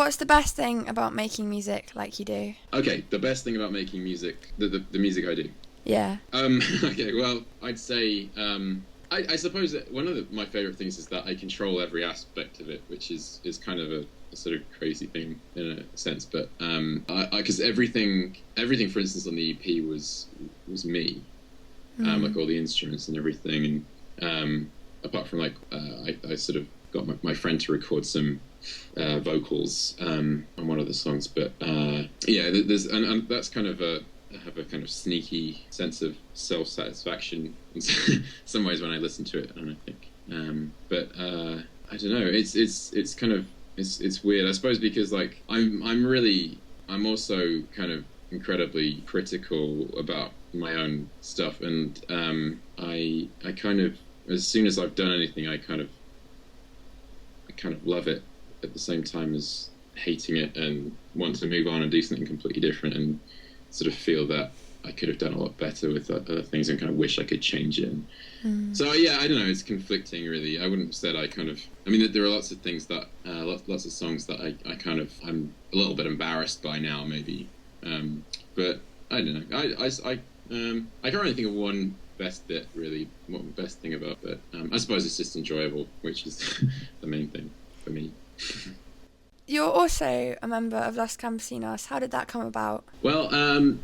What's the best thing about making music like you do? Okay, the best thing about making music, the music I do. Yeah. Okay, well, I'd say, I suppose that one of my favourite things is that I control every aspect of it, which is kind of a sort of crazy thing in a sense. But because everything, for instance, on the EP was me, like all the instruments and everything, and apart from like I sort of got my friend to record some vocals on one of the songs, but yeah, there's and that's kind of I have a kind of sneaky sense of self-satisfaction in some ways when I listen to it, and I think, but I don't know. It's kind of it's weird, I suppose, because like I'm also kind of incredibly critical about my own stuff, and I kind of, as soon as I've done anything, I kind of love it at the same time as hating it and want to move on and do something completely different, and sort of feel that I could have done a lot better with other things and kind of wish I could change it. So yeah, I don't know, it's conflicting really. I wouldn't have said I mean, there are lots of things that lots of songs that I'm a little bit embarrassed by now maybe, but I don't know, I can't really think of one best bit really, what best thing about it. I suppose it's just enjoyable, which is the main thing for me. You're also a member of Los Campesinos. How did that come about? Well,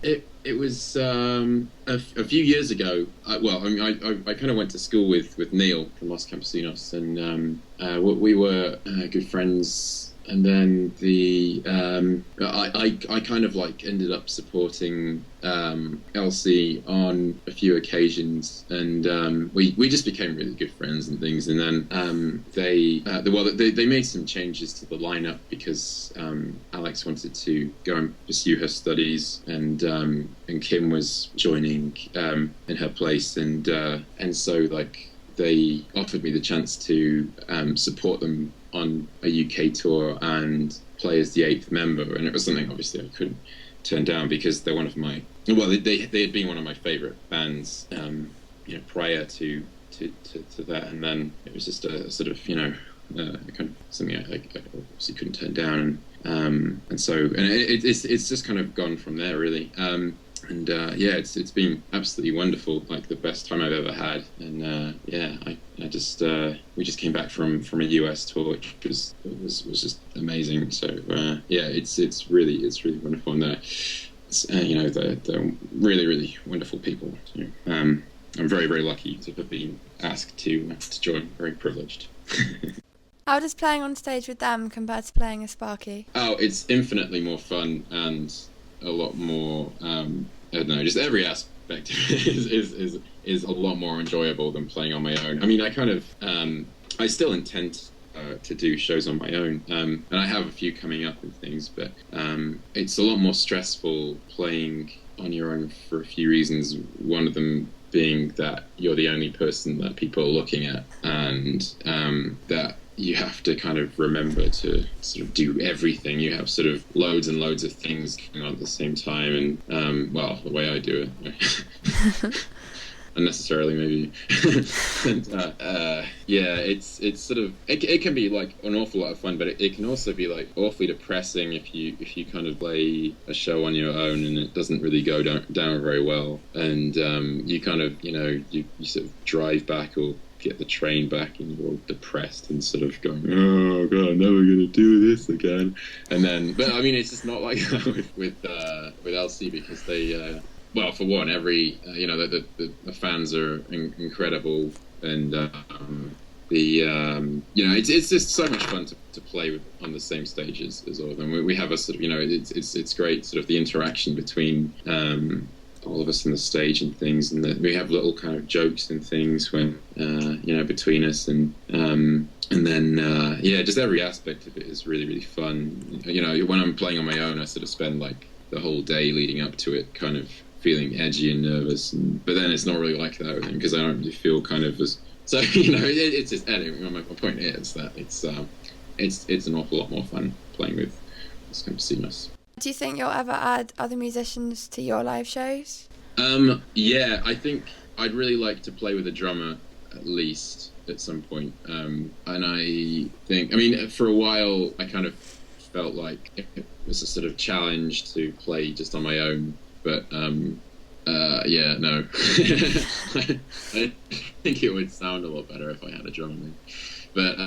it was a few years ago. I kind of went to school with Neil from Los Campesinos, and we were good friends. And then I kind of like ended up supporting LC on a few occasions, and we just became really good friends and things. And then they made some changes to the lineup because Alex wanted to go and pursue her studies, and Kim was joining in her place, and so like they offered me the chance to support them on a UK tour and play as the 8th member, and it was something obviously I couldn't turn down because they're one of my, well, they had been one of my favourite bands, prior to that, and then it was just a sort of, kind of something I obviously couldn't turn down, and so it's just kind of gone from there really. And yeah, it's been absolutely wonderful, like the best time I've ever had. And yeah, I just we just came back from a US tour, which was just amazing. So yeah, it's really wonderful, and they're really wonderful people. So, I'm very lucky to have been asked to join. Very privileged. How does playing on stage with them compare to playing a Sparky? Oh, it's infinitely more fun and a lot more. I don't know, just every aspect is a lot more enjoyable than playing on my own. I mean, I kind of I still intend to do shows on my own, and I have a few coming up and things, but it's a lot more stressful playing on your own for a few reasons. One of them being that you're the only person that people are looking at, and that you have to kind of remember to sort of do everything. You have sort of loads and loads of things going on at the same time, and well, the way I do it unnecessarily maybe. And yeah, it's sort of it can be like an awful lot of fun, but it can also be like awfully depressing if you kind of play a show on your own and it doesn't really go down very well, and you kind of you sort of drive back or get the train back and you're all depressed and sort of going, oh god, I'm never gonna do this again. And then, but I mean, it's just not like that with LC, because they well, for one, every the fans are incredible, and it's just so much fun to play with on the same stage as all of them. We have a sort of, it's great, sort of the interaction between all of us on the stage and things, and we have little kind of jokes and things when between us, and then yeah, just every aspect of it is really fun. When I'm playing on my own, I sort of spend like the whole day leading up to it kind of feeling edgy and nervous, but then it's not really like that with him, because I don't really feel kind of as so it's just, anyway, my point is that it's an awful lot more fun playing with this campesinos. Do you think you'll ever add other musicians to your live shows? Yeah, I think I'd really like to play with a drummer at least at some point. And I think, I mean, for a while I kind of felt like it was a sort of challenge to play just on my own. But yeah, no. I think it would sound a lot better if I had a drum. But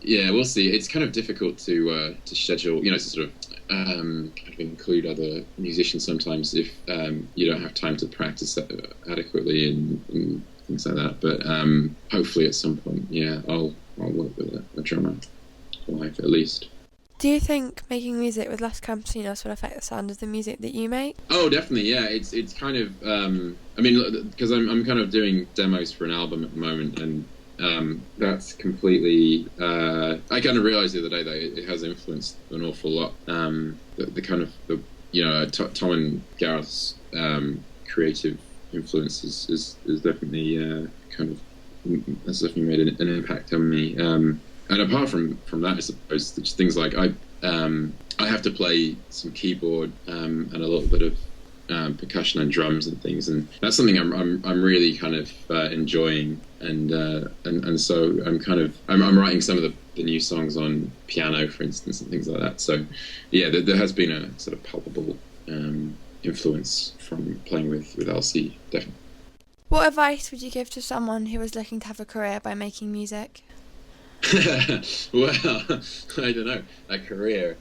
yeah, we'll see. It's kind of difficult to schedule, to sort of kind of include other musicians sometimes if you don't have time to practice adequately and things like that. But hopefully at some point, yeah, I'll work with a drummer live at least. Do you think making music with Las Campesinos will affect the sound of the music that you make? Oh, definitely, yeah. It's kind of, I mean, because I'm kind of doing demos for an album at the moment, and that's completely, I kind of realised the other day that it has influenced an awful lot. The kind of, Tom and Gareth's creative influence is definitely has definitely made an impact on me. And apart from that, I suppose just things like I have to play some keyboard and a little bit of percussion and drums and things, and that's something I'm really kind of enjoying, and so I'm writing some of the new songs on piano, for instance, and things like that. So yeah, there has been a sort of palpable influence from playing with Elsie, definitely. What advice would you give to someone who was looking to have a career by making music? Well, I don't know. A career.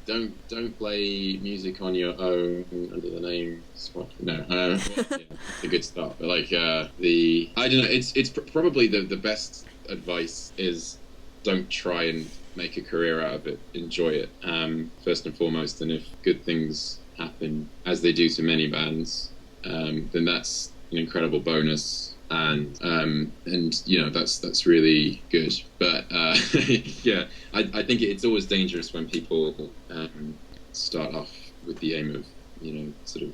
Don't play music on your own under the name Sparky. No, yeah, it's a good start. But like I don't know. It's probably the best advice is don't try and make a career out of it. Enjoy it first and foremost. And if good things happen, as they do to many bands, then that's an incredible bonus. And that's really good, but yeah, I think it's always dangerous when people start off with the aim of sort of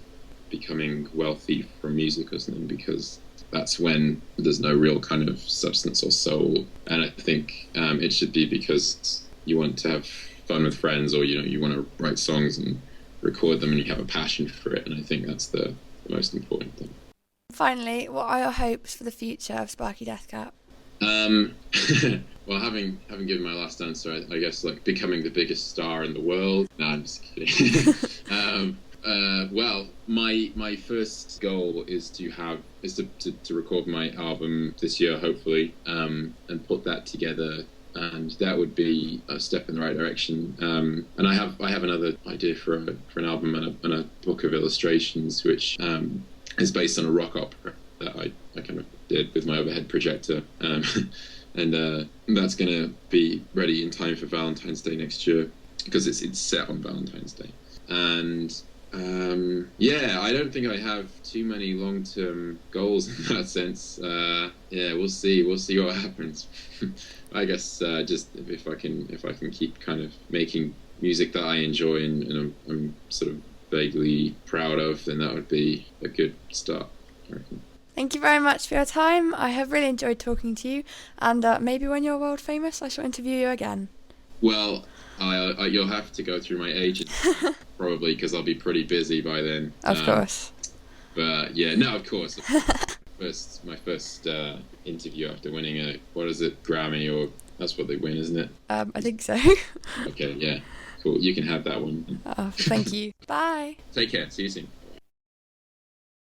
becoming wealthy from music or something, because that's when there's no real kind of substance or soul. And I think it should be because you want to have fun with friends, or you want to write songs and record them, and you have a passion for it. And I think that's the most important thing. Finally, what are your hopes for the future of Sparky Deathcap? Well, having given my last answer, I guess like becoming the biggest star in the world. No, I'm just kidding. Well, my first goal is to record my album this year, hopefully, and put that together. And that would be a step in the right direction. And I have another idea for an album and a book of illustrations, which is based on a rock opera that I kind of did with my overhead projector. And that's going to be ready in time for Valentine's Day next year, because it's set on Valentine's Day. And yeah, I don't think I have too many long-term goals in that sense. Yeah, we'll see what happens. I guess just if I can keep kind of making music that I enjoy and I'm sort of vaguely proud of, then that would be a good start, I reckon. Thank you very much for your time. I have really enjoyed talking to you, and maybe when you're world famous, I shall interview you again. Well, you'll have to go through my agent, probably, because I'll be pretty busy by then. Of course. But yeah, no, of course. My first interview after winning a, what is it, Grammy, or that's what they win, isn't it? I think so. Okay, yeah. Cool, you can have that one. Oh, thank you. Bye. Take care, see you soon.